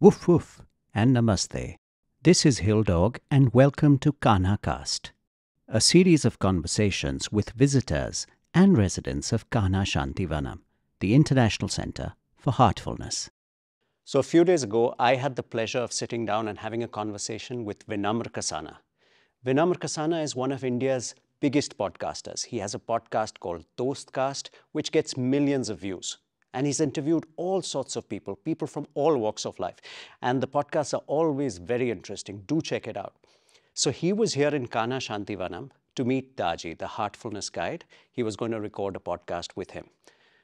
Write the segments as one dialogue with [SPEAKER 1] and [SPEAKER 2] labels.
[SPEAKER 1] Woof woof and namaste. This is Hill Dog and welcome to Kanha Cast, a series of conversations with visitors and residents of Kanha Shanti Vanam, the International Centre for Heartfulness. So a few days ago, I had the pleasure of sitting down and having a conversation with Vinamre Kasanaa. Vinamre Kasanaa is one of India's biggest podcasters. He has a podcast called Dostcast, which gets millions of views. And he's interviewed all sorts of people from all walks of life. And the podcasts are always very interesting. Do check it out. So he was here in Kanha Shanti Vanam to meet Daaji, the Heartfulness guide. He was going to record a podcast with him.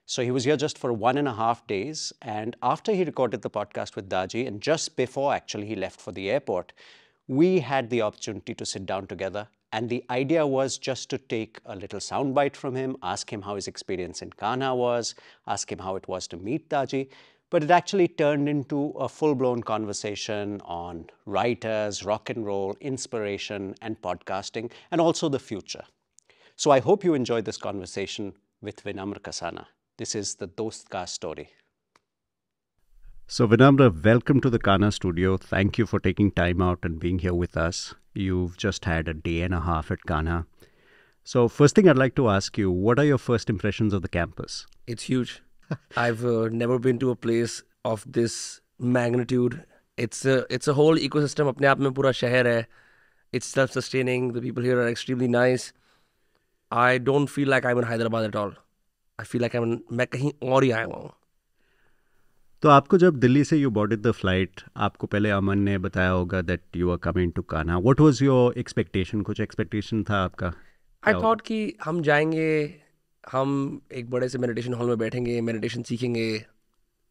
[SPEAKER 1] So he was here just for 1.5 days. And after he recorded the podcast with Daaji, and just before actually he left for the airport, we had the opportunity to sit down together. And the idea was just to take a little soundbite from him, ask him how his experience in Kanha was, ask him how it was to meet Daaji. But it actually turned into a full-blown conversation on writers, rock and roll, inspiration, and podcasting, and also the future. So I hope you enjoyed this conversation with Vinamre Kasanaa. This is the Dostcast story. So Vinamre, welcome to the Kanha studio. Thank you for taking time out and being here with us. You've just had a day and a half at Kanha. So first thing I'd like to ask you, what are your first impressions of the campus?
[SPEAKER 2] It's huge. I've never been to a place of this magnitude. It's a whole ecosystem. अपने आप में पूरा शहर है. It's self-sustaining. The people here are extremely nice. I don't feel like I'm in Hyderabad at all. I feel like मैं कहीं और ही आया हुआ हूँ.
[SPEAKER 1] तो आपको जब दिल्ली से यू बोर्डेड द फ्लाइट, आपको पहले अमन ने बताया होगा that you are coming to Kanha. What was your expectation? कुछ एक्सपेक्टेशन था आपका?
[SPEAKER 2] आई थॉट कि हम जाएंगे, हम एक बड़े से मेडिटेशन हॉल में बैठेंगे, मेडिटेशन सीखेंगे,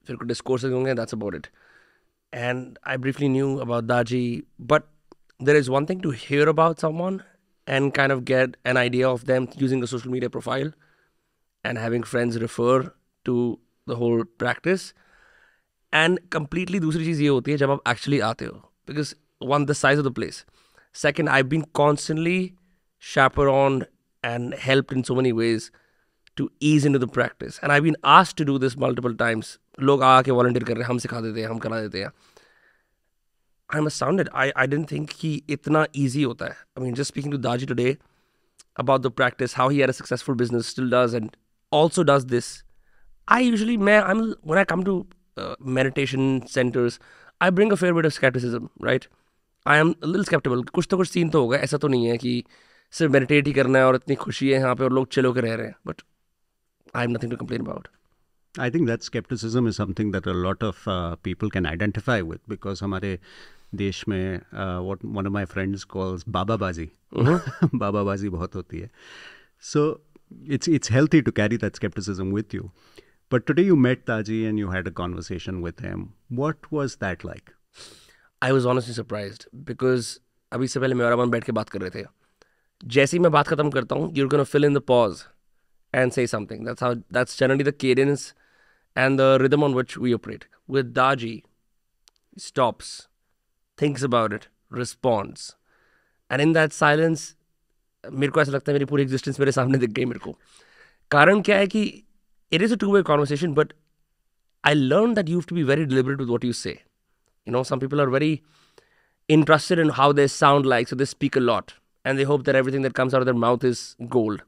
[SPEAKER 2] फिर कुछ डिस्कोर्सेज होंगे, that's about it. And I briefly knew about Daaji, but there is one thing to hear about someone and kind of get an idea of them using the social media profile and having friends refer to the whole practice. And completely दूसरी चीज़ ये होती है जब आप actually आते हो, because one, the size of the place. Second, I've been constantly chaperoned and helped in so many ways to ease into the practice. And I've been asked to do this multiple times. लोग आके volunteer कर रहे हैं, हम सिखा देते हैं, हम करा देते हैं. I'm astounded. I didn't think कि इतना easy होता है. I mean, just speaking to Daaji today about the practice, how he had a successful business, still does, and also does this. When I come to meditation centers, I bring a fair bit of skepticism, right? I am a little skeptical. कुछ तो कुछ scene तो होगा. ऐसा तो नहीं है कि सिर्फ meditate ही करना है और इतनी खुशी है यहाँ पे और लोग चिल होकर रह रहे हैं. But I have nothing to complain about.
[SPEAKER 1] I think that skepticism is something that a lot of people can identify with, because हमारे देश में what one of my friends calls bababazi. Bababazi बहुत होती है. So it's healthy to carry that skepticism with you. But today you met Daaji and you had a conversation with him. What was that like?
[SPEAKER 2] I was honestly surprised because अभी से पहले मैं और अमन बैठ के बात कर रहे थे. जैसे ही मैं बात खत्म करता हूँ, you're gonna fill in the pause and say something. That's generally the cadence and the rhythm on which we operate. With Daaji, he stops, thinks about it, responds. And in that silence, मेरे को ऐसा लगता है मेरी पूरी existence मेरे सामने दिख गई मेरे को. कारण क्या है कि it is a two-way conversation, but I learned that you have to be very deliberate with what you say. You know, some people are very interested in how they sound like, so they speak a lot. And they hope that everything that comes out of their mouth is gold.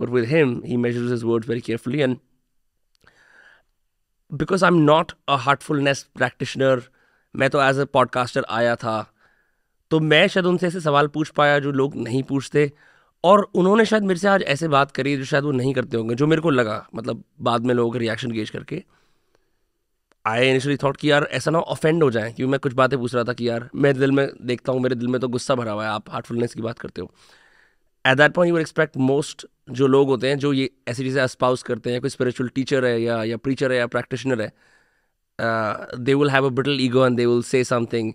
[SPEAKER 2] But with him, he measures his words very carefully. And because I'm not a heartfulness practitioner, मैं तो as a podcaster आया था, तो मैं शायद उनसे ऐसे सवाल पूछ पाया जो लोग नहीं पूछते. और उन्होंने शायद मेरे से आज ऐसे बात करी जो शायद वो नहीं करते होंगे, जो मेरे को लगा, मतलब बाद में लोगों के रिएक्शन गेज करके. आई इनिशियली थॉट कि यार ऐसा ना ऑफेंड हो जाए, क्योंकि मैं कुछ बातें पूछ रहा था कि यार मेरे दिल में देखता हूँ, मेरे दिल में तो गुस्सा भरा हुआ है, आप हार्टफुलनेस की बात करते हो. At that point you would expect most जो लोग होते हैं जो ये ऐसी चीज़ें एस्पाउस करते हैं, कोई स्पिरिचुअल टीचर है या प्रीचर है या प्रैक्टिशनर है, they will have a little ego and they will say something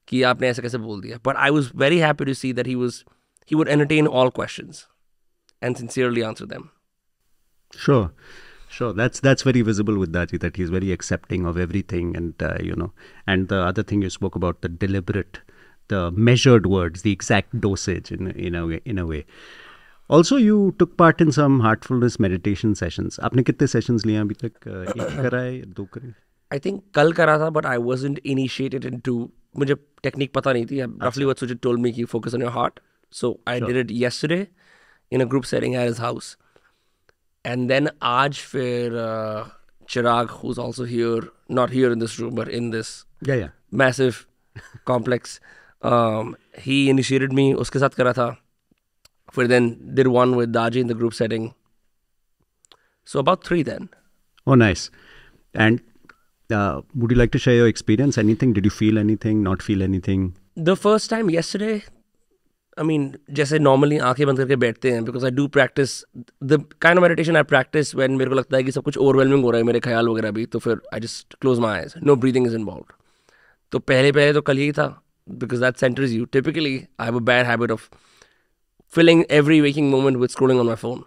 [SPEAKER 2] कि आपने ऐसे कैसे बोल दिया. But I was very happy to see that he would entertain all questions and sincerely answer them.
[SPEAKER 1] Sure. That's very visible with Daaji, that he's very accepting of everything, and and the other thing you spoke about, the deliberate, the measured words, the exact dosage in a way. Also, you took part in some heartfulness meditation sessions. आपने कितने sessions लिए अभी तक? एक करा है, दो करे?
[SPEAKER 2] I think कल करा था, but I wasn't initiated into, मुझे technique पता नहीं थी. Roughly what Sujit told me कि focus on your heart. So I did it yesterday in a group setting at his house. And then आज फिर Chirag, who's also here, not here in this room, but in this massive complex, he initiated me, उसके साथ करा था. फिर then did one with Daaji in the group setting. So about 3 then.
[SPEAKER 1] Oh, nice. And would you like to share your experience? Anything? Did you feel anything? Not feel anything?
[SPEAKER 2] The first time yesterday, I mean, जैसे normally आंखें बंद करके बैठते हैं, because I do practice the kind of meditation I practice when मेरे को लगता है कि सब कुछ overwhelming हो रहा है, मेरे ख्याल वगैरह भी, तो फिर I just close my eyes. No breathing is involved. तो पहले तो कल यही था, because that centers you. Typically, I have a bad habit of filling every waking moment with scrolling on my phone,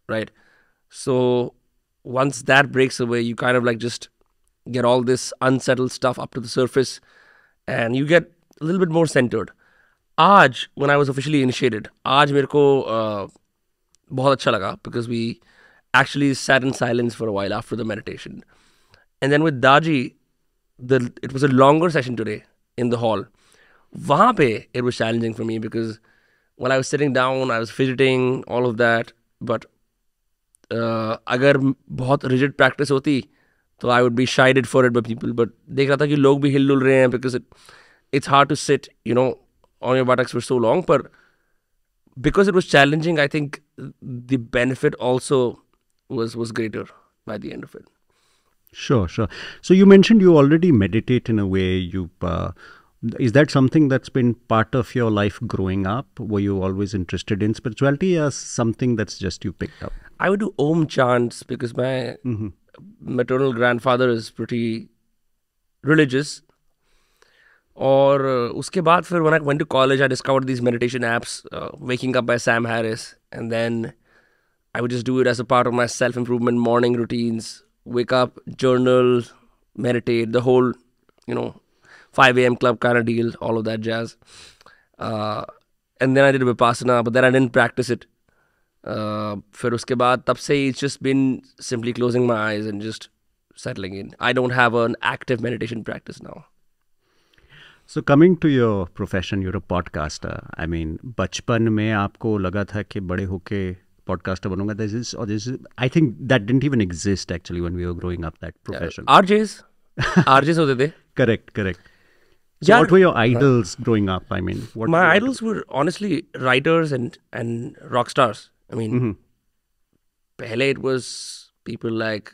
[SPEAKER 2] right? So once that breaks away, you kind of like just get all this unsettled stuff up to the surface and you get a little bit more centered. Aaj, when I was officially initiated, aaj मेरे को बहुत अच्छा लगा, because we actually sat in silence for a while after the meditation. And then with Daaji, it was a longer session today in the hall. वहाँ पे it was challenging for me, because while I was sitting down, I was fidgeting, all of that. But अगर बहुत rigid practice होती, तो I would be shied for it by people. But देख रहा था कि लोग भी हिल डुल रहे हैं, because it's hard to sit, on your buttocks for so long. But because it was challenging, I think the benefit also was greater by the end of it.
[SPEAKER 1] Sure. So you mentioned you already meditate in a way. Is that something that's been part of your life growing up? Were you always interested in spirituality, or something that's just you picked up?
[SPEAKER 2] I would do Om chants, because my maternal grandfather is pretty religious. और उसके बाद फिर when I went to college, I discovered these meditation apps, Waking Up by Sam Harris. And then I would just do it as a part of my self-improvement morning routines. Wake up, journal, meditate, the whole, 5 a.m. club kind of deal, all of that jazz. And then I did Vipassana, but then I didn't practice it. फिर उसके बाद तब से it's just been simply closing my eyes and just settling in. I don't have an active meditation practice now.
[SPEAKER 1] So coming to your profession, you're a podcaster. I mean, बचपन में आपको लगा था कि बड़े होके podcaster बनूंगा? This is, I think that didn't even exist actually when we were growing up, that profession.
[SPEAKER 2] RJs होते थे.
[SPEAKER 1] Correct. So what were your idols growing up? I mean,
[SPEAKER 2] my idols were honestly writers and rock stars. I mean, pehle it was people like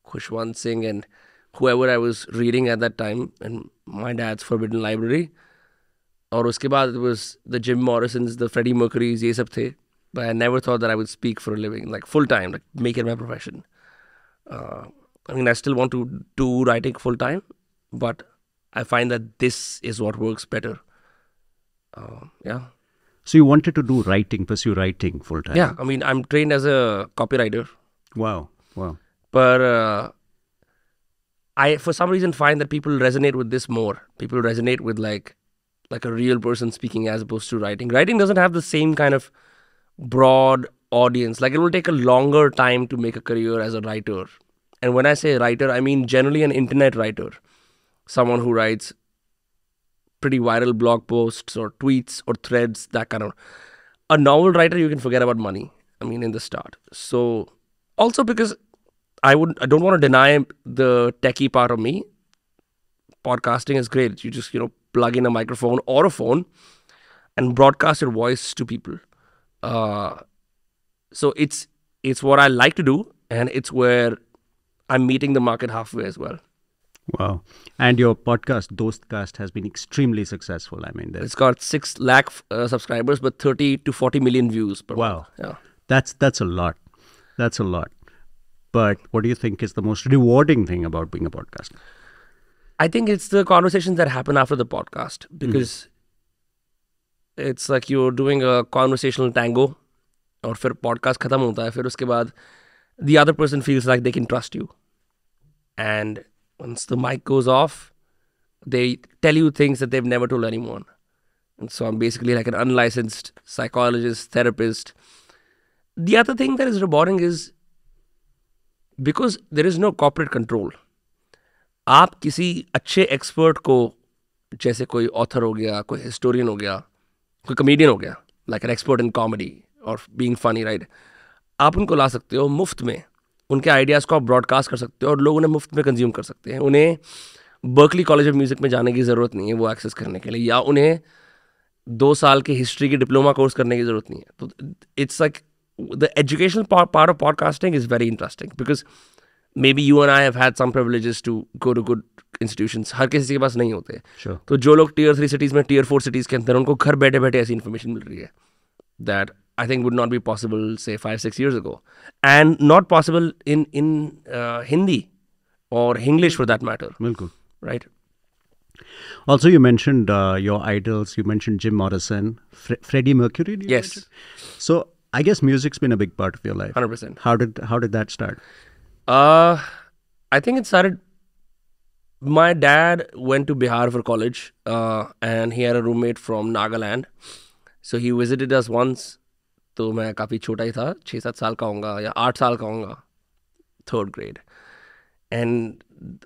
[SPEAKER 2] Khushwant Singh and whoever I was reading at that time, and my dad's Forbidden Library. और उसके बाद it was the Jim Morrisons, the Freddie Mercurys, ये सब थे. But I never thought that I would speak for a living, like full time, like make it my profession. I mean, I still want to do writing full time, but I find that this is what works better. Yeah.
[SPEAKER 1] So you wanted to do writing, pursue writing full time?
[SPEAKER 2] Yeah, I mean, I'm trained as a copywriter.
[SPEAKER 1] Wow.
[SPEAKER 2] But I, for some reason, find that people resonate with this more. People resonate with like a real person speaking as opposed to writing. Writing doesn't have the same kind of broad audience. Like, it will take a longer time to make a career as a writer. And when I say writer, I mean generally an internet writer. Someone who writes pretty viral blog posts or tweets or threads, that kind of. A novel writer, you can forget about money. I mean, in the start. So, also because I don't want to deny the techie part of me. Podcasting is great. You just, plug in a microphone or a phone and broadcast your voice to people. So it's what I like to do, and it's where I'm meeting the market halfway as well.
[SPEAKER 1] Wow. And your podcast, Dostcast, has been extremely successful. I mean,
[SPEAKER 2] it's got 6 lakh subscribers, but 30 to 40 million views per month. Yeah.
[SPEAKER 1] That's a lot. That's a lot. But what do you think is the most rewarding thing about being a podcaster?
[SPEAKER 2] I think it's the conversations that happen after the podcast, because it's like you're doing a conversational tango, और फिर podcast खत्म होता है, फिर उसके बाद the other person feels like they can trust you. And once the mic goes off, they tell you things that they've never told anyone. And so I'm basically like an unlicensed psychologist, therapist. The other thing that is rewarding is because there is no corporate control. आप किसी अच्छे expert को, जैसे कोई author हो गया, कोई historian हो गया, कोई कमेडियन हो गया, like an expert in comedy और बीइंग फनी, राइट, आप उनको ला सकते हो मुफ्त में, उनके आइडियाज़ को आप ब्रॉडकास्ट कर सकते हो और लोग उन्हें मुफ्त में कंज्यूम कर सकते हैं. उन्हें बर्कली कॉलेज ऑफ म्यूज़िक में जाने की ज़रूरत नहीं है वो एक्सेस करने के लिए, या उन्हें 2 साल के हिस्ट्री की डिप्लोमा कोर्स करने की ज़रूरत नहीं है. तो it's like the educational part of podcasting is very interesting because maybe you and I have had some privileges to go to good institutions. हर किसी के पास नहीं होते.
[SPEAKER 1] Sure.
[SPEAKER 2] तो जो लोग tier 3 cities में tier 4 cities के अंदर, उनको घर बैठे बैठे ऐसी इन्फॉर्मेशन मिल रही है that I think would not be possible say 5-6 years ago, and not possible in Hindi or English for that matter.
[SPEAKER 1] बिल्कुल.
[SPEAKER 2] Right.
[SPEAKER 1] Also, you mentioned your idols. You mentioned Jim Morrison, Freddie Mercury.
[SPEAKER 2] Yes.
[SPEAKER 1] So I guess music's been a big part of your life.
[SPEAKER 2] 100%.
[SPEAKER 1] How did that start?
[SPEAKER 2] I think it started. My dad went to Bihar for college, and he had a roommate from Nagaland. So he visited us once. तो मैं काफ़ी छोटा ही था, 6-7 साल का होऊंगा या 8 साल का होऊंगा, 3rd grade. And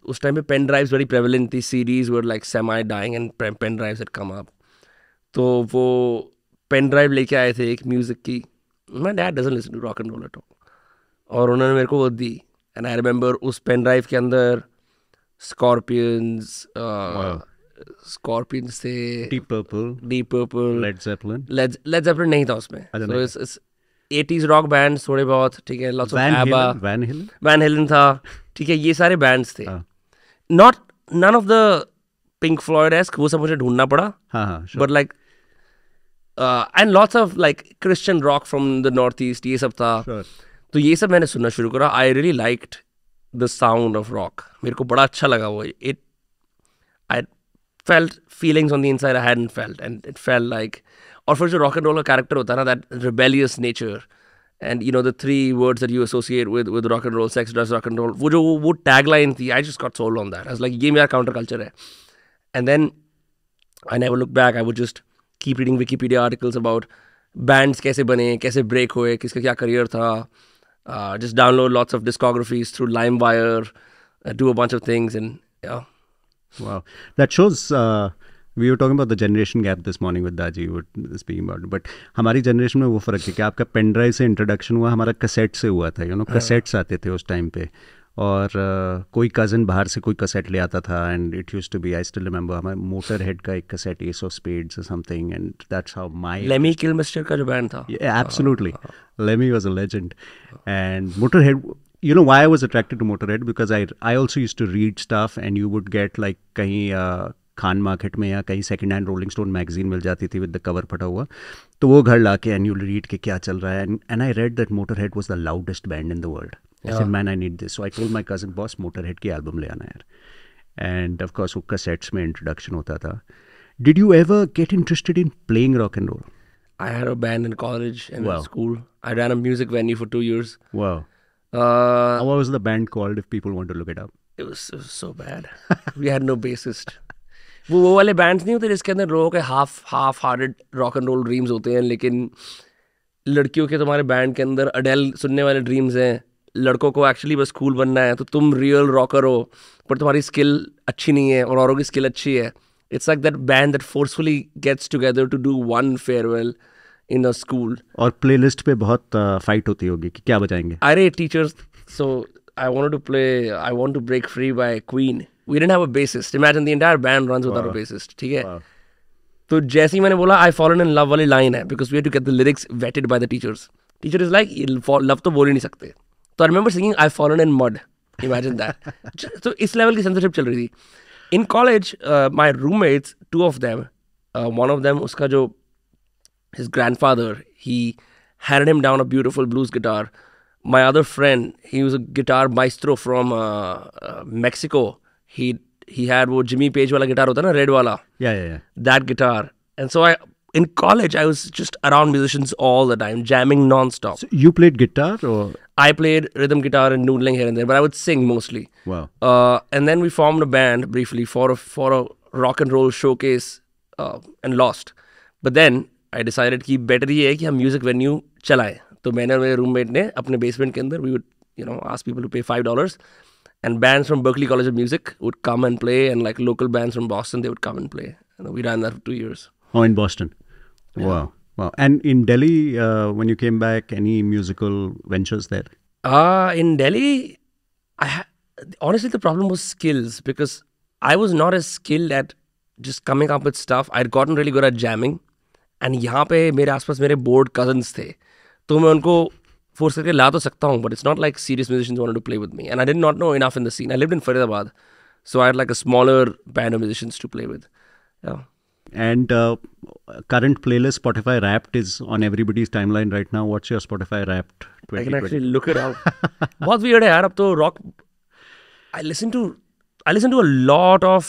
[SPEAKER 2] उस टाइम पे पेन ड्राइव्स बड़ी प्रेवलेंट थी. CDs were like semi dying and pen drives had come up. तो वो पेन ड्राइव लेके आए थे एक म्यूज़िक की. My dad doesn't listen to rock and roll at all. और उन्होंने मेरे को वो दी. And I remember उस पेन ड्राइव के अंदर Scorpions थे,
[SPEAKER 1] Deep Purple, Led
[SPEAKER 2] Zeppelin नहीं था उसमें. So it's 80s rock band थोड़े बहुत, ठीक है, lots of ABBA, Van Halen था, ठीक है, ये सारे बैंड्स थे. None of the Pink Floyd-esque, वो सब मुझे ढूंढना पड़ा.
[SPEAKER 1] Sure.
[SPEAKER 2] But like and lots of like Christian rock from the Northeast, ये सब था.
[SPEAKER 1] Sure.
[SPEAKER 2] तो ये सब मैंने सुनना शुरू करा. I really liked the sound of rock. मेरे को बड़ा अच्छा लगा वो. I felt feelings on the inside I hadn't felt, and it felt like, और फिर जो rock and roll का character होता है ना, that rebellious nature, and you know the 3 words that you associate with rock and roll, sex, drugs, rock and roll, वो tagline थी. I just got sold on that. I was like, ये मेरा counter culture है. And then I never looked back. I would just keep reading Wikipedia articles about bands कैसे बने, कैसे break हुए, किसका क्या career था. Just download lots of discographies through LimeWire, do a bunch of things, and yeah.
[SPEAKER 1] Wow, that shows. We were talking about the generation gap this morning with Daaji. We were speaking about it. But हमारी generation में वो फर्क है कि आपका pen drive से introduction हुआ, हमारा कैसेट से हुआ था. कैसेट्स आते थे उस टाइम पे, और कोई कज़न बाहर से कोई कैसेट ले आता था, and it used to be, I still remember, हमारे मोटर हेड का एक कैसेट, एस ऑफ स्पेड्स और something, and that's how my
[SPEAKER 2] Lemmy Kilmister का जो बैंड था.
[SPEAKER 1] Absolutely, Lemmy was a legend. And Motorhead, you know why I was attracted to Motorhead, because I also used to read stuff, and you would get like कहीं Khan market में या कहीं second hand Rolling Stone magazine मिल जाती थी with the cover फटा हुआ, तो वो घर ला के एंड यू रीड के क्या चल रहा है. And I read that Motorhead was the loudest band in the world. I said, man, I need this. So I told my cousin, boss, Motorhead की एल्बम ले आना यार. And of course वो कैसेट्स में इंट्रोडक्शन होता था. Did you ever get interested in playing rock and roll?
[SPEAKER 2] I had a band in college and in school. I ran a music venue for 2 years.
[SPEAKER 1] Wow. What was the band called if people want to look it up?
[SPEAKER 2] It was so bad. We had no bassist. वो वाले bands नहीं होते जिसके अंदर लोगों के half hearted rock and roll dreams होते हैं, लेकिन लड़कियों के तुम्हारे बैंड के अंदर अडेल सुनने वाले ड्रीम्स हैं. लड़कों को एक्चुअली बस कूल बनना है, तो तुम रियल रॉकर हो पर तुम्हारी स्किल अच्छी नहीं है और औरों की स्किल अच्छी है. It's like that band that forcefully gets together to do one farewell in a school.
[SPEAKER 1] और प्लेलिस्ट पे बहुत फाइट होती होगी कि क्या बजाएंगे.
[SPEAKER 2] अरे teachers, so I wanted to play I Want to Break Free by Queen. We didn't have a bassist. Imagine the entire band runs without a bassist. ठीक है. तो जैसे ही मैंने बोला I fallen in love वाली line है, because we had to get the lyrics vetted by the teachers. Teacher is like, love तो बोल ही नहीं सकते. तो I remember singing I've fallen in mud. Imagine that. तो इस लेवल की censorship चल रही थी. In college, my roommates, 2 of them, one of them, उसका जो his grandfather, he handed him down a beautiful blues guitar. My other friend, he was a guitar maestro from Mexico. He had वो Jimmy Page वाला guitar होता है ना, red वाला.
[SPEAKER 1] Yeah.
[SPEAKER 2] That guitar. And so in college, I was just around musicians all the time, jamming non-stop.
[SPEAKER 1] So you played guitar or?
[SPEAKER 2] I played rhythm guitar and noodling here and there, but I would sing mostly.
[SPEAKER 1] Wow.
[SPEAKER 2] And then we formed a band briefly for a rock and roll showcase, and lost. But then I decided कि better ये है कि हम music venue चलाएं. तो मैंने और मेरे रूममेट ने अपने बेसमेंट के अंदर, we would ask people to pay $5, And bands from Berklee College of Music would come and play, and like local bands from Boston, they would come and play. And we ran that for 2 years.
[SPEAKER 1] Oh, in Boston.
[SPEAKER 2] Yeah.
[SPEAKER 1] Wow. Wow. And in Delhi, when you came back, any musical ventures there?
[SPEAKER 2] In Delhi, honestly, the problem was skills, because I was not as skilled at just coming up with stuff. I'd gotten really good at jamming. And यहाँ पे मेरे आसपास मेरे bored cousins थे. तो मैं उनको force करके ला तो सकता हूँ, but it's not like serious musicians wanted to play with me. And I did not know enough in the scene. I lived in Faridabad. So I had like a smaller band of musicians to play with. Yeah.
[SPEAKER 1] And current playlist Spotify Wrapped is on everybody's timeline right now. What's your Spotify Wrapped 2020?
[SPEAKER 2] I can actually look it up. बहुत weird है यार, अब तो rock. I listen to a lot of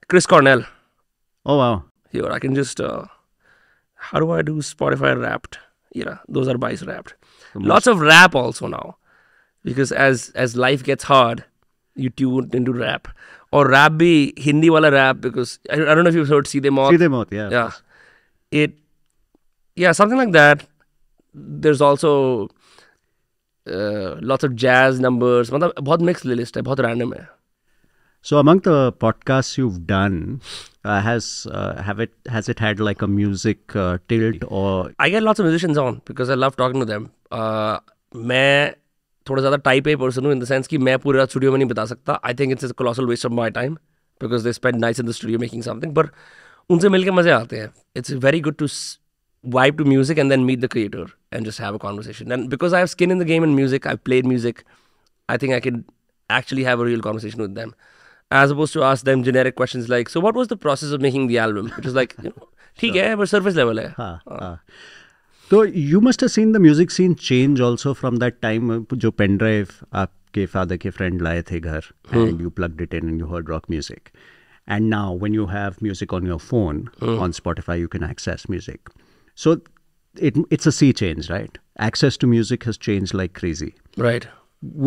[SPEAKER 2] Chris Cornell.
[SPEAKER 1] Oh, wow.
[SPEAKER 2] Here, I can just, how do I do Spotify Wrapped? Yeah, those are Vice Wrapped. Lots of rap also now. Because as life gets hard, you tune into rap. Or rap bhi, Hindi wala rap, because I don't know if you've heard Seedhe Maut.
[SPEAKER 1] Seedhe Maut, yeah.
[SPEAKER 2] Yeah. Something like that. There's also lots of jazz numbers. मतलब बहुत mixed playlist है, बहुत random है.
[SPEAKER 1] So among the podcasts you've done, has it had like a music tilt or?
[SPEAKER 2] I get lots of musicians on because I love talking to them. मैं थोड़ा ज़्यादा type A person हूँ in the sense कि मैं पूरा studio में नहीं बता सकता. I think it's a colossal waste of my time because they spend nights in the studio making something. But उनसे मिलके मज़े आते हैं. It's very good to vibe to music and then meet the creator and just have a conversation. And because I have skin in the game in music, I've played music, I think I can actually have a real conversation with them. As opposed to ask them generic questions like, so what was the process of making the album? Which is like, ठीक है, but surface level है.
[SPEAKER 1] So you must have seen the music scene change also from that time. जो pen drive आपके father के friend लाए थे घर, and you plugged it in and you heard rock music. And now when you have music on your phone, on Spotify, you can access music. So it's a sea change, right? Access to music has changed like crazy.
[SPEAKER 2] Right.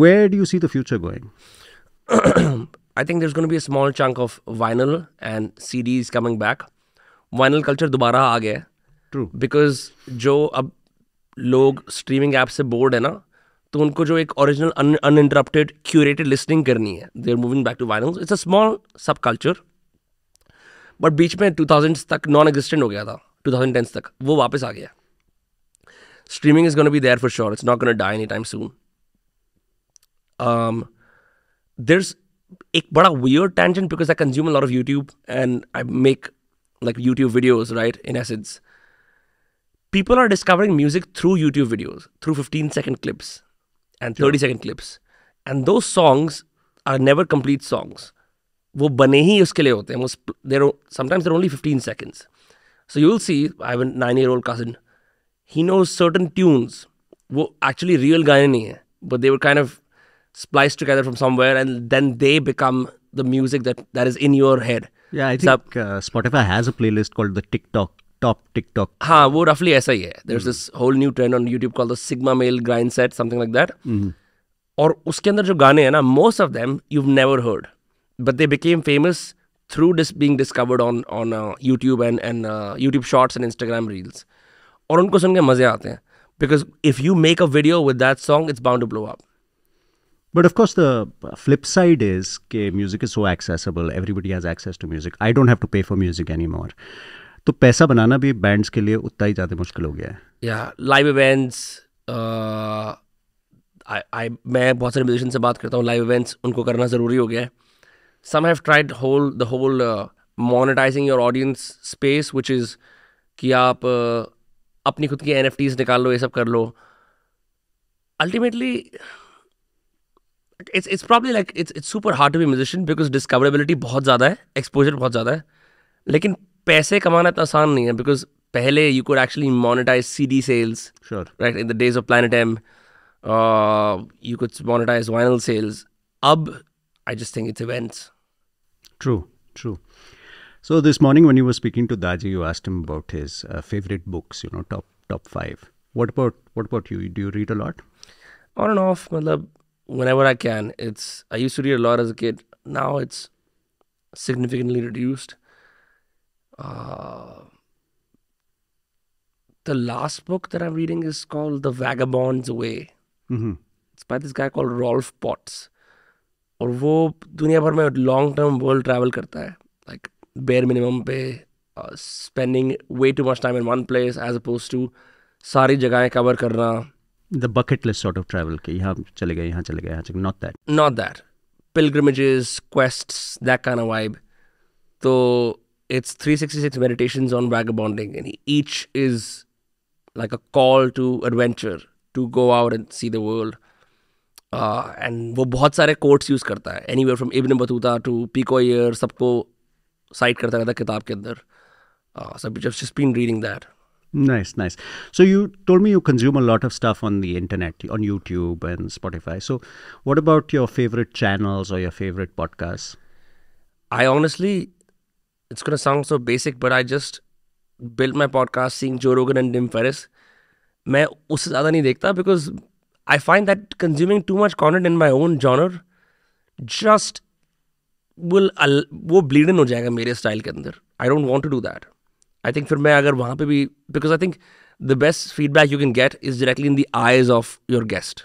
[SPEAKER 1] Where do you see the future going?
[SPEAKER 2] I think there's going to be a small chunk of vinyl and CDs coming back. Vinyl culture दोबारा आ गया है.
[SPEAKER 1] True.
[SPEAKER 2] Because जो अब लोग streaming apps से bored है ना, तो उनको जो एक original uninterrupted curated listening करनी है, they're moving back to vinyls. It's a small subculture. But बीच में 2000s तक non-existent हो गया था. 2010s तक वो वापस आ गया. Streaming is going to be there for sure. It's not going to die anytime soon. There's एक बड़ा weird tangent because I consume a lot of YouTube and I make like YouTube videos, right? In essence, people are discovering music through YouTube videos, through 15-second clips and 30-second clips. And those songs are never complete songs. वो बने ही उसके लिए होते हैं. Sometimes they're only 15 seconds. So you'll see, I have a 9-year-old cousin. He knows certain tunes. वो actually real गाने नहीं है, but they were kind of spliced together from somewhere, and then they become the music that is in your head.
[SPEAKER 1] Yeah, I think Spotify has a playlist called the Top TikTok.
[SPEAKER 2] हाँ, वो roughly ऐसा ही है. There's this whole new trend on YouTube called the Sigma Male Grind Set, something like that. और उसके अंदर जो गाने हैं ना, most of them you've never heard, but they became famous through this being discovered on YouTube and YouTube Shorts and Instagram Reels. और उनको सुन के मजे आते हैं because if you make a video with that song, it's bound to blow up.
[SPEAKER 1] But of course, the flip side is that music is so accessible. Everybody has access to music. I don't have to pay for music anymore. तो पैसा बनाना भी bands के लिए उतना ही ज़्यादा मुश्किल हो गया है.
[SPEAKER 2] Yeah, live events. मैं बहुत सारे म्यूजिशियन से बात करता हूँ. Live events उनको करना ज़रूरी हो गया है. Some have tried the whole monetizing your audience space, which is कि आप अपनी खुद की NFTs निकाल लो, ये सब कर लो. Ultimately, it's probably like it's super hard to be a musician because discoverability बहुत ज़्यादा है, exposure बहुत ज़्यादा है. लेकिन पैसे कमाना इतना आसान नहीं है because पहले you could actually monetize CD sales.
[SPEAKER 1] Sure.
[SPEAKER 2] Right, in the days of Planet M, you could monetize vinyl sales. Ab, I just think it's events.
[SPEAKER 1] True. So this morning when you were speaking to Daaji, you asked him about his favorite books, top 5. What about you? Do you read a lot?
[SPEAKER 2] On and off, matlab, whenever I can. I used to read a lot as a kid. Now it's significantly reduced. The last book that I'm reading is called The Vagabond's Way.
[SPEAKER 1] Mm-hmm.
[SPEAKER 2] It's by this guy called Rolf Potts. और वो दुनिया भर में long term world travel करता है, like bare minimum पे, spending way too much time in one place as opposed to सारी जगहें कवर करना.
[SPEAKER 1] The bucket list sort of travel कि यहाँ चले गए, यहाँ चले गए, यहाँ चले गए. Not that.
[SPEAKER 2] Not that. Pilgrimages, quests, that kind of vibe. So it's 366 meditations on vagabonding, and each is like a call to adventure, to go out and see the world. And वो बहुत सारे quotes use करता है, anywhere from Ibn Battuta to Pico Iyer, सबको cite करता रहता है किताब के अंदर. So I've just been reading that.
[SPEAKER 1] Nice, nice. So you told me you consume a lot of stuff on the internet, on YouTube and Spotify. So what about your favorite channels or your favorite podcasts?
[SPEAKER 2] I honestly, it's going to sound so basic, but I just built my podcast seeing Joe Rogan and Tim Ferriss. मैं उससे ज़्यादा नहीं देखता because I find that consuming too much content in my own genre just वो bleed in हो जाएगा मेरे style के अंदर. I don't want to do that. I think फिर मैं अगर वहाँ पे भी, because I think the best feedback you can get is directly in the eyes of your guest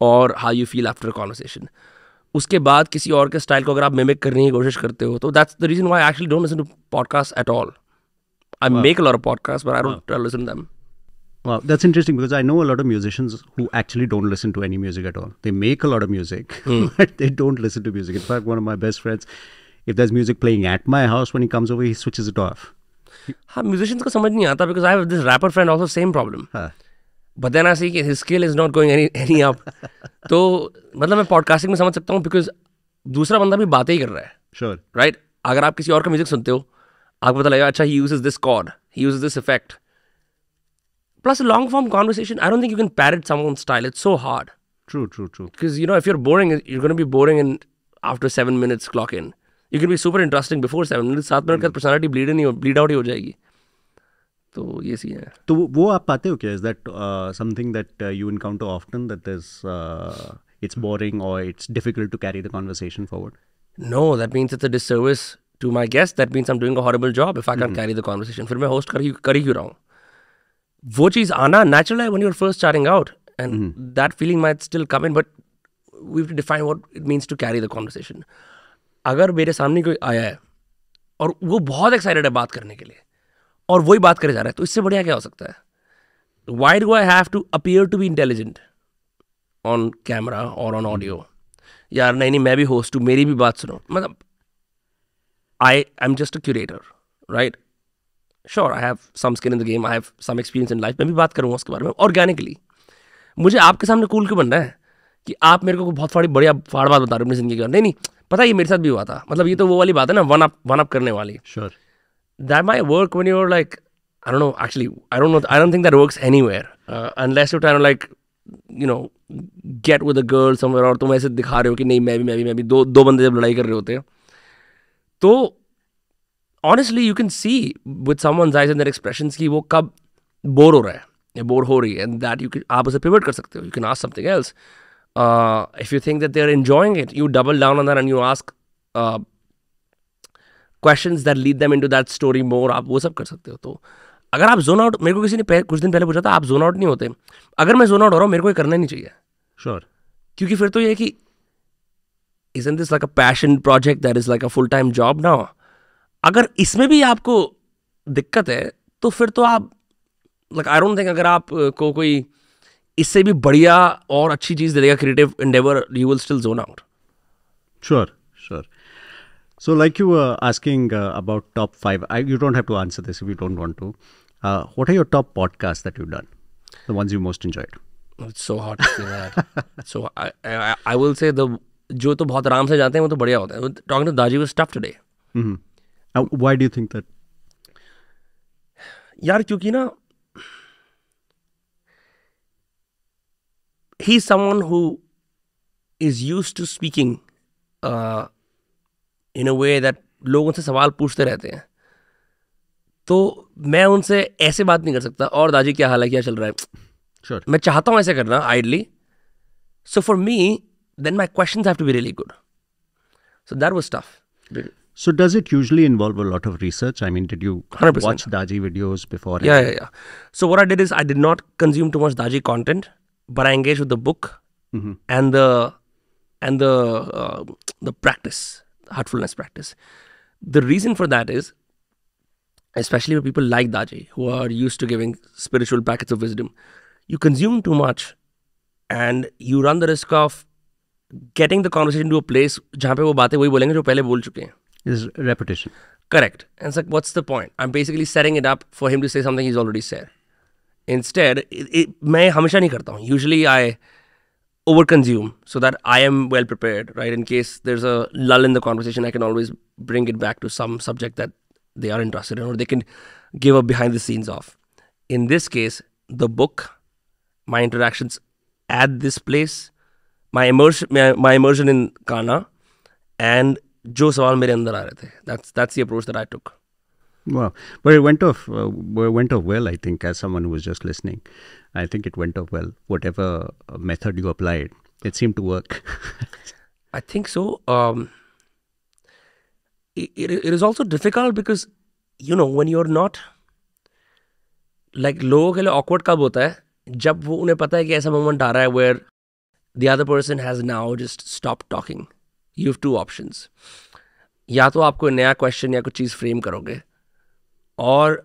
[SPEAKER 2] or how you feel after a conversation. उसके बाद किसी और के स्टाइल को अगर आप मिमिक करने की कोशिश करते हो तो that's the reason why I actually don't listen to podcasts at all. I make a lot of podcasts, but I don't listen to them.
[SPEAKER 1] Wow, that's interesting because I know a lot of musicians who actually don't listen to any music at all. They make a lot of music, but they don't listen to music. In fact, one of my best friends, if there's music playing at my house, when he comes over, he switches it off.
[SPEAKER 2] हाँ, musicians को समझ नहीं आता because I have this rapper friend also same problem. But then I see कि his skill is not going any up. तो मतलब मैं podcasting में समझ सकता हूँ because दूसरा बंदा भी बातें ही कर रहा है.
[SPEAKER 1] Sure.
[SPEAKER 2] Right? अगर आप किसी और का म्यूजिक सुनते हो, आपको पता लगेगा अच्छा he uses this chord, he uses this effect. Plus a long form conversation, I don't think you can parrot someone's style. It's so hard.
[SPEAKER 1] True.
[SPEAKER 2] Because you know if you're boring, you're going to be boring in after 7 minutes clock in. You can be super interesting before 7 minutes. 7 minute का personality bleed out ही हो जाएगी. तो ये सी है.
[SPEAKER 1] तो वो आप पाते हो क्या? Is that something that you encounter often, that there's it's boring or it's difficult to carry the conversation forward?
[SPEAKER 2] No, that means it's a disservice to my guest. That means I'm doing a horrible job if I can't carry the conversation. फिर मैं host कर ही क्यों रहा हूँ? वो चीज़ आना natural है when you're first starting out, and that feeling might still come in, but we have to define what it means to carry the conversation. अगर मेरे सामने कोई आया है और वो बहुत एक्साइटेड है बात करने के लिए और वही बात करे जा रहा है, तो इससे बढ़िया क्या हो सकता है? Why do I have to appear to be intelligent on camera or on audio? यार नहीं मैं भी होस्ट हूँ, मेरी भी बात सुनो. मतलब I am just a curator, right? Sure, I have some skin in the game, I have some experience in life. मैं भी बात करूँगा उसके बारे में ऑर्गेनिकली. मुझे आपके सामने कूल क्यों बनना है कि आप मेरे को बहुत बढ़िया फाड़ बात बता रहे हो अपनी जिंदगी का? नहीं पता ये मेरे साथ भी हुआ था. मतलब ये तो वो वाली बात है ना, वन अप करने वाली.
[SPEAKER 1] Sure.
[SPEAKER 2] That might work when you're like, I don't know, actually, I don't think that works anywhere. Unless you're trying to like, you know, get with a girl somewhere और तुम ऐसे दिखा रहे हो कि नहीं मैं भी दो बंदे जब लड़ाई कर रहे होते हैं. तो honestly, you can see with someone's eyes and their expressions कि वो कब बोर हो रहा है या बोर हो रही है, and that आप उसे pivot कर सकते हो. You can ask something else. If you think that they're enjoying it, you double down on that and you ask questions that lead them into that story more. आप वो सब कर सकते हो. तो अगर आप जोन आउट, मेरे को किसी ने कुछ दिन पहले पूछा था आप जोन आउट नहीं होते. अगर मैं जोन आउट हो रहा हूँ मेरे को ये करना नहीं चाहिए.
[SPEAKER 1] Sure.
[SPEAKER 2] क्योंकि फिर तो ये है कि isn't this like a passion project that is like a full time job now? अगर इसमें भी आपको दिक्कत है तो फिर तो आप like I don't think अगर आप को कोई इससे भी बढ़िया और अच्छी चीज़ दे देगा creative Endeavour, you will still zone out.
[SPEAKER 1] Sure. So like you were asking about top 5, you don't have to answer this if you don't want to. What are your top podcasts that you've done? The ones you most enjoyed?
[SPEAKER 2] It's so hard to say that. So I will say जो तो बहुत आराम से जाते हैं वो तो बढ़िया होता है. Talking to Daaji was tough today.
[SPEAKER 1] Why do you think that?
[SPEAKER 2] यार क्योंकि ना he's someone who is used to speaking in a way that लोग उनसे सवाल पूछते रहते हैं. तो मैं उनसे ऐसे बात नहीं कर सकता और दाजी क्या हाल है, क्या चल रहा है.
[SPEAKER 1] Sure.
[SPEAKER 2] मैं चाहता हूँ ऐसे करना idly. So for me, then my questions have to be really good. So that was tough.
[SPEAKER 1] So does it usually involve a lot of research? I mean, did you
[SPEAKER 2] 100%.
[SPEAKER 1] watch Daaji videos before?
[SPEAKER 2] Yeah. So what I did is I did not consume too much Daaji content, but I engaged with the book and and the practice, heartfulness practice. The reason for that is, especially for people like Daaji, who are used to giving spiritual packets of wisdom, you consume too much and you run the risk of getting the conversation to a place जहाँ पे वो बातें वही बोलेंगे जो पहले बोल चुके हैं.
[SPEAKER 1] Is repetition.
[SPEAKER 2] Correct. And it's like, what's the point? I'm basically setting it up for him to say something he's already said. Instead, मैं हमेशा नहीं करता हूँ. Usually I overconsume so that I am well prepared, right? In case there's a lull in the conversation, I can always bring it back to some subject that they are interested in, or they can give a behind the scenes of. In this case, the book, my interactions at this place, my immersion in Kanha, and जो सवाल मेरे अंदर आ रहे थे. That's the approach that I took.
[SPEAKER 1] Wow. But it went off well, I think, as someone who was just listening. I think it went off well. Whatever method you applied, it seemed to work.
[SPEAKER 2] I think so. It is also difficult because, you know, when you're not, like, लोगों के लिए awkward कब होता है? जब वो उन्हें पता है कि ऐसा moment आ रहा है where the other person has now just stopped talking. You have two options. या तो आप कोई नया question या कुछ चीज़ frame करोगे, or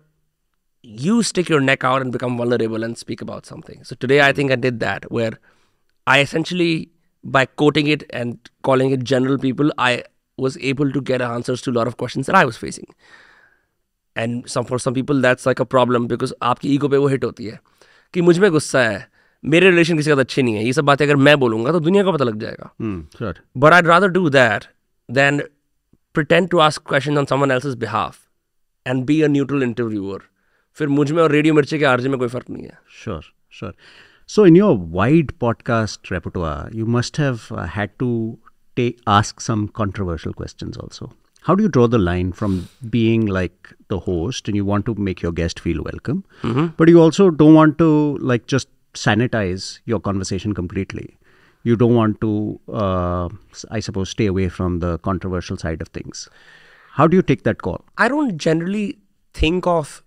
[SPEAKER 2] you stick your neck out and become vulnerable and speak about something. So today I think I did that, where I essentially, by quoting it and calling it general people, I was able to get answers to a lot of questions that I was facing. And for some people that's like a problem, because आपकी ego पे वो hit होती है कि मुझ में गुस्सा है, मेरे रिलेशन किसी का अच्छे नहीं है, ये सब बातें अगर मैं बोलूँगा तो दुनिया को पता लग जाएगा.
[SPEAKER 1] Sure.
[SPEAKER 2] But I'd rather do that than pretend to ask questions on someone else's behalf and be a neutral interviewer. फिर मुझ में और रेडियो मिर्ची के आरजे में कोई फर्क नहीं है.
[SPEAKER 1] Sure. So in your wide podcast repertoire, you must have had to ask some controversial questions also. How do you draw the line from being like the host and you want to make your guest feel welcome, but you also don't want to like just sanitize your conversation completely? You don't want to, I suppose, stay away from the controversial side of things. How do you take that call?
[SPEAKER 2] I don't generally think of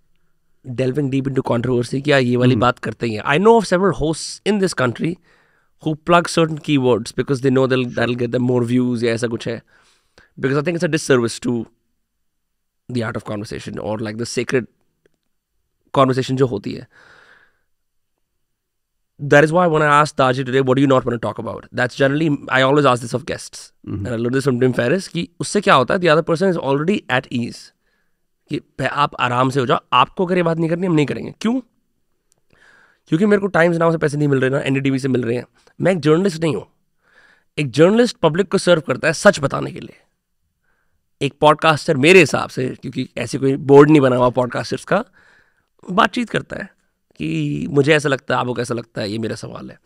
[SPEAKER 2] delving deep into controversy कि ये वाली बात करते ही हैं. I know of several hosts in this country who plug certain keywords because they know that'll get them more views या ऐसा कुछ है. Because I think it's a disservice to the art of conversation, or like the sacred conversation जो होती है. That is why when I asked Daaji today, what do you not want to talk about? That's generally, I always ask this of guests. And I learned this from Tim Ferriss कि उससे क्या होता है, the other person is already at ease. कि आप आराम से हो जाओ, आपको अगर ये बात नहीं करनी, हम नहीं करेंगे. क्यों? क्योंकि मेरे को टाइम्स नाउ से पैसे नहीं मिल रहे ना, NDTV से मिल रहे हैं. मैं एक जर्नलिस्ट नहीं हूँ. एक जर्नलिस्ट पब्लिक को सर्व करता है सच बताने के लिए. एक पॉडकास्टर मेरे हिसाब से, क्योंकि ऐसे कोई बोर्ड नहीं बना हुआ पॉडकास्टर्स का, बातचीत करता है कि मुझे ऐसा लगता है, आपको कैसा लगता है, ये मेरा सवाल है.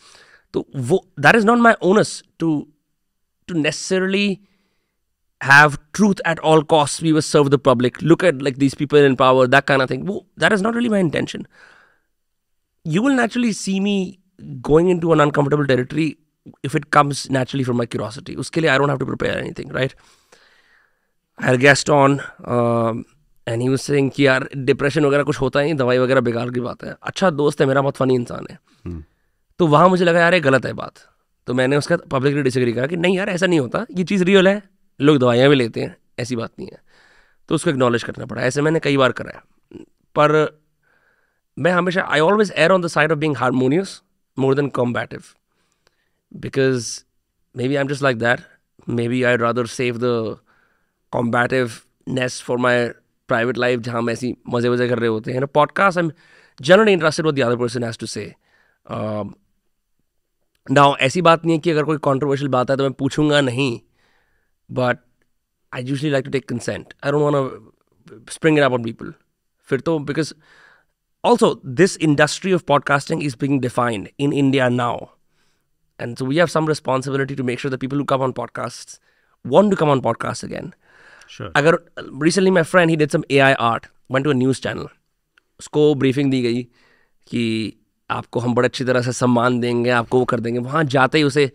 [SPEAKER 2] तो वो that is not my onus to necessarily have truth at all costs. We will serve the public. Look at like these people in power, that kind of thing. That is not really my intention. You will naturally see me going into an uncomfortable territory if it comes naturally from my curiosity. Uske liye I don't have to prepare anything, right? I had a guest on and he was saying कि यार depression वगैरह कुछ होता ही नहीं, दवाई वगैरह बेकार की बात है. अच्छा दोस्त है मेरा, बहुत फनी इंसान है. तो वहाँ मुझे लगा यार ये गलत है बात. तो मैंने उसका पब्लिकली डिसएग्री करा कि नहीं यार ऐसा नहीं होता, ये चीज़ रियल है, लोग दवाइयाँ भी लेते हैं, ऐसी बात नहीं है. तो उसको एक्नॉलेज करना पड़ा. ऐसे मैंने कई बार करा है. पर मैं हमेशा I always err on the side of being harmonious more than combative, because maybe I am just like that. Maybe I rather save the combativeness for my private life, जहाँ हम ऐसी मज़े वज़े कर रहे होते हैं. Podcast I am generally interested what the other person has to say. Now ऐसी बात नहीं है कि अगर कोई कॉन्ट्रोवर्शियल बात है तो मैं पूछूंगा नहीं. But I usually like to take consent. I don't want to spring it up on people. Because also this industry of podcasting is being defined in India now. And so we have some responsibility to make sure that people who come on podcasts want to come on podcasts again.
[SPEAKER 1] Sure.
[SPEAKER 2] Recently my friend, he did some AI art, went to a news channel. उसको briefing दी गई कि आपको हम बड़े अच्छी तरह से सम्मान देंगे, आपको वो कर देंगे. वहाँ जाते ही उसे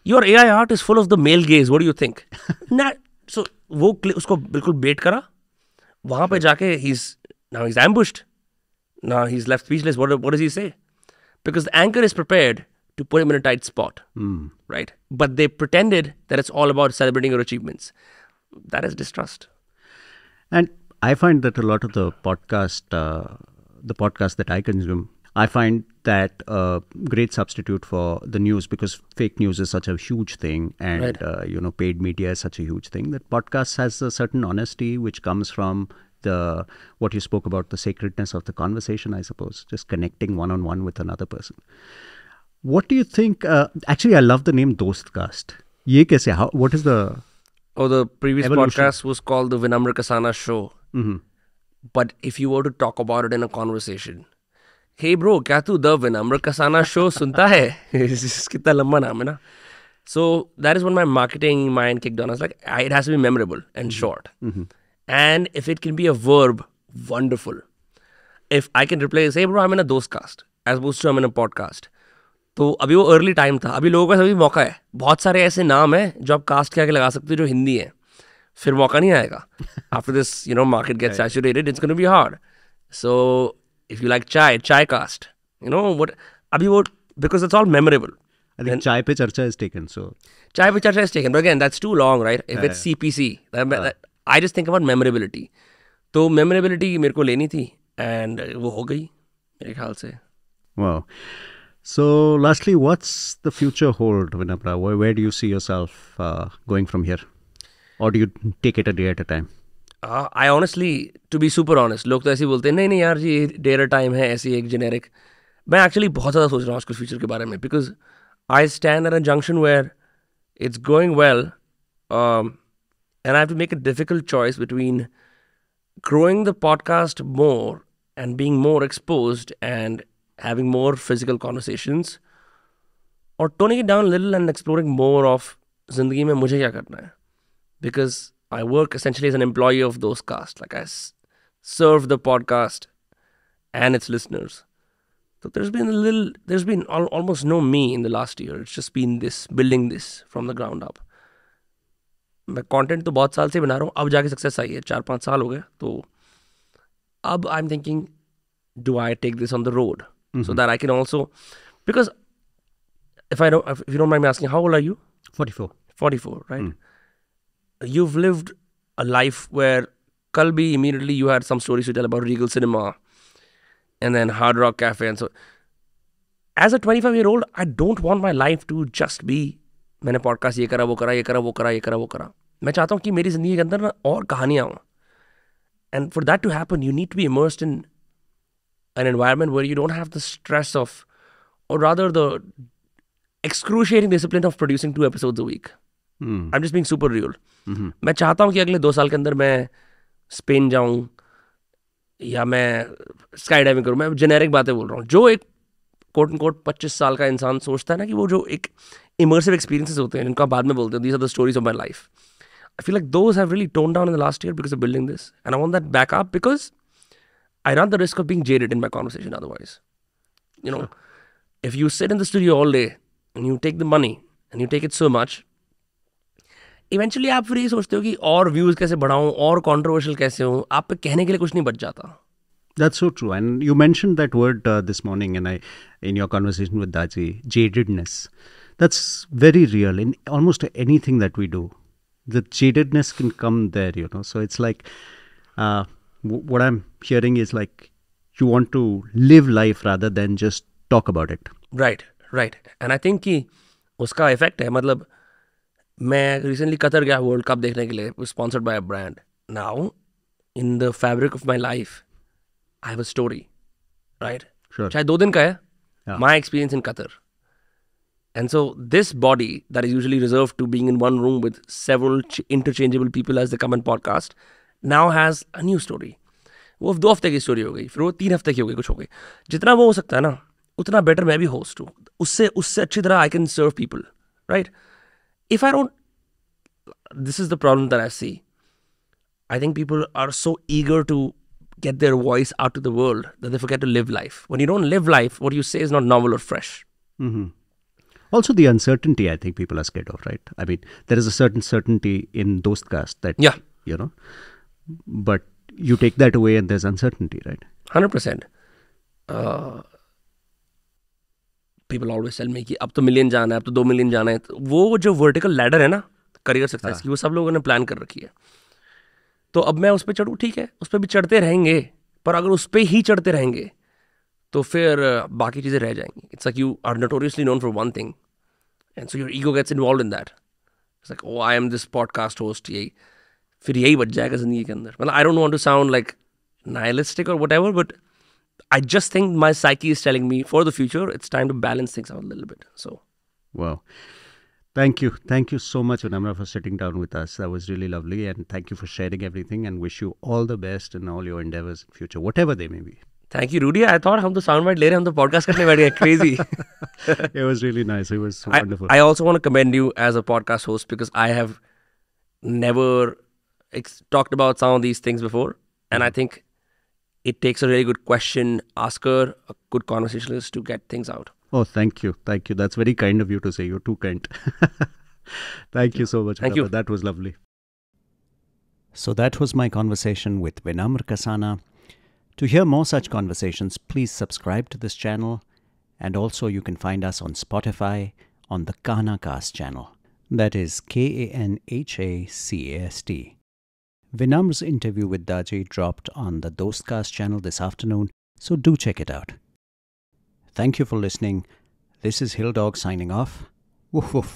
[SPEAKER 2] Your AI art is full of the male gaze. What do you think? So वो उसको बिल्कुल बेट करा. वहाँ पे जाके he's ambushed. Now he's left speechless. What does he say? Because the anchor is prepared to put him in a tight spot, right? But they pretended that it's all about celebrating your achievements. That is distrust.
[SPEAKER 1] And I find that a lot of the podcast that I consume, I find that a great substitute for the news, because fake news is such a huge thing, and paid media is such a huge thing, that podcasts has a certain honesty which comes from what you spoke about, the sacredness of the conversation, I suppose, just connecting one-on-one with another person. What do you think? Actually, I love the name Dostcast. Ye kaise? What is the...
[SPEAKER 2] Oh, the previous
[SPEAKER 1] evolution?
[SPEAKER 2] podcast was called the Vinamre Kasanaa show.
[SPEAKER 1] Mm-hmm.
[SPEAKER 2] But if you were to talk about it in a conversation, hey bro, kya tu the Vinamre Kasanaa show sunta hai? Kitna lamba naam hai na? So that is when my marketing mind kicked on. I was like, it has to be memorable and short.
[SPEAKER 1] Mm-hmm.
[SPEAKER 2] And if it can be a verb, wonderful. If I can replace, hey bro, I'm in a Dostcast, as opposed to I'm in a podcast. तो अभी वो early time था, अभी लोगों का सभी मौका है. बहुत सारे ऐसे नाम हैं जो आप कास्ट के आगे लगा सकते हो जो हिंदी है. फिर मौका नहीं आएगा. After this, market gets saturated, it's going to be hard. So if you like chai cast, अभी वो, because it's all memorable.
[SPEAKER 1] I think chai pe charcha is taken. So
[SPEAKER 2] Chai pe charcha is taken, but again, that's too long, right? If it's CPC, I just think about memorability. तो memorability मेरे को लेनी थी, and वो हो गई मेरे ख्याल से.
[SPEAKER 1] Wow. So lastly, what's the future hold, Vinamra? Where do you see yourself going from here? Or do you take it a day at a time?
[SPEAKER 2] I honestly, to be super honest, लोग तो ऐसे बोलते हैं नहीं यार जी day at a time है, ऐसी एक generic. मैं actually बहुत ज़्यादा सोच रहा हूँ उसके future के बारे में, because I stand at a junction where it's going well, and I have to make a difficult choice between growing the podcast more and being more exposed and having more physical conversations, or toning it down a little and exploring more of ज़िंदगी में मुझे क्या करना है. Because I work essentially as an employee of Dostcast. Like I serve the podcast and its listeners. So there's been almost no me in the last year. It's just been building this from the ground up. मैं content तो बहुत साल से बना रहा हूँ. अब जाके success आई है. 4-5 साल हो गए. तो अब I'm thinking, do I take this on the road? So that I can also, because if you don't mind me asking, how old are you?
[SPEAKER 1] 44.
[SPEAKER 2] 44, right? You've lived a life where kal bhi immediately you had some stories to tell about Regal Cinema and then Hard Rock Cafe and so. As a 25-year-old, I don't want my life to just be मैंने podcast ये करा वो करा ये करा वो करा ये करा वो करा. मैं चाहता हूँ कि मेरी जिंदगी के अंदर ना और कहानियाँ हों. And for that to happen, you need to be immersed in an environment where you don't have the stress of, or rather the excruciating discipline of producing 2 episodes a week. I'm just being super real. मैं चाहता हूँ कि अगले 2 साल के अंदर मैं Spain जाऊँ या मैं स्काई डाइविंग करूँ. मैं जेनेरिक बातें बोल रहा हूँ. जो एक कोट एंड कोट 25 साल का इंसान सोचता है ना कि वो जो एक इमर्सिव एक्सपीरियंसेस होते हैं जिनका बाद में बोलते हैं, these are the stories of my life. I feel like those have really toned down in the last year because of building this. And I want that back up because I run the risk of being jaded in my conversation otherwise. Sure. If you sit in the studio all day and you take the money and you take it so much, eventually आप फिर ये सोचते हो कि और views कैसे बढ़ाऊं और controversial कैसे हूं, आप पे कहने के लिए कुछ नहीं बच जाता.
[SPEAKER 1] That's so true. And you mentioned that word this morning in your conversation with Daaji, jadedness. That's very real in almost anything that we do. The jadedness can come there, So it's like, what I'm hearing is like, you want to live life rather than just talk about it.
[SPEAKER 2] Right. And I think कि उसका effect है. मतलब मैं recently Qatar गया World Cup देखने के लिए, was sponsored by a brand. Now, in the fabric of my life, I have a story, right?
[SPEAKER 1] Sure.
[SPEAKER 2] चाहे 2 दिन का है,
[SPEAKER 1] Yeah.
[SPEAKER 2] my experience in Qatar. And so this body that is usually reserved to being in one room with several interchangeable people as they come on podcast now has a new story. वो 2 हफ्ते की story हो गई, फिर वो 3 हफ्ते की हो गई, कुछ हो गई. जितना वो हो सकता है ना, उतना बेटर मैं भी होस्ट हूँ. उससे अच्छी तरह I can serve people, right? If I don't, this is the problem that I see. I think people are so eager to get their voice out to the world that they forget to live life. When you don't live life, what you say is not novel or fresh.
[SPEAKER 1] Mm-hmm. Also, the uncertainty, I think people are scared of, right? I mean, there is a certain certainty in Dostcast that, but you take that away and there's uncertainty, right?
[SPEAKER 2] 100%. people always tell me कि अब तो million जाना है, अब तो 2 million जाना है. तो वो जो वर्टिकल लैडर है ना करियर सक्सेस की, वो सब लोगों ने प्लान कर रखी है. तो अब मैं उस पर चढ़ूँ, ठीक है, उस पर भी चढ़ते रहेंगे, पर अगर उस पर ही चढ़ते रहेंगे तो फिर बाकी चीज़ें रह जाएंगी. It's like you are notoriously known for one thing and so your ego gets involve in that. It's like oh I am this podcast host, यही फिर यही बच जाएगा ज़िंदगी के अंदर. मतलब I don't want to sound like nihilistic or whatever, but I just think my psyche is telling me for the future it's time to balance things out a little bit. So
[SPEAKER 1] Wow. Thank you so much, Vinamre, for sitting down with us. That was really lovely, and thank you for sharing everything, and wish you all the best in all your endeavors in future, whatever they may be.
[SPEAKER 2] thank you, Rudy. I thought हम तो sound bite ले रहे हैं, हम तो podcast करने बैठ गए. Crazy.
[SPEAKER 1] It was really nice. It was wonderful.
[SPEAKER 2] I also want to commend you as a podcast host because I have never talked about some of these things before, and I think it takes a really good question asker, a good conversationalist to get things out.
[SPEAKER 1] Oh, thank you. That's very kind of you to say. You're too kind. Thank you so much.
[SPEAKER 2] Thank you.
[SPEAKER 1] That was lovely.
[SPEAKER 3] So that was my conversation with Vinamre Kasanaa. To hear more such conversations, please subscribe to this channel, and also you can find us on Spotify on the Kanha Cast channel. That is KANHACAST. Vinamre's interview with Daaji dropped on the Dostcast channel this afternoon, so do check it out. Thank you for listening. This is Hill Dog signing off. Woof woof.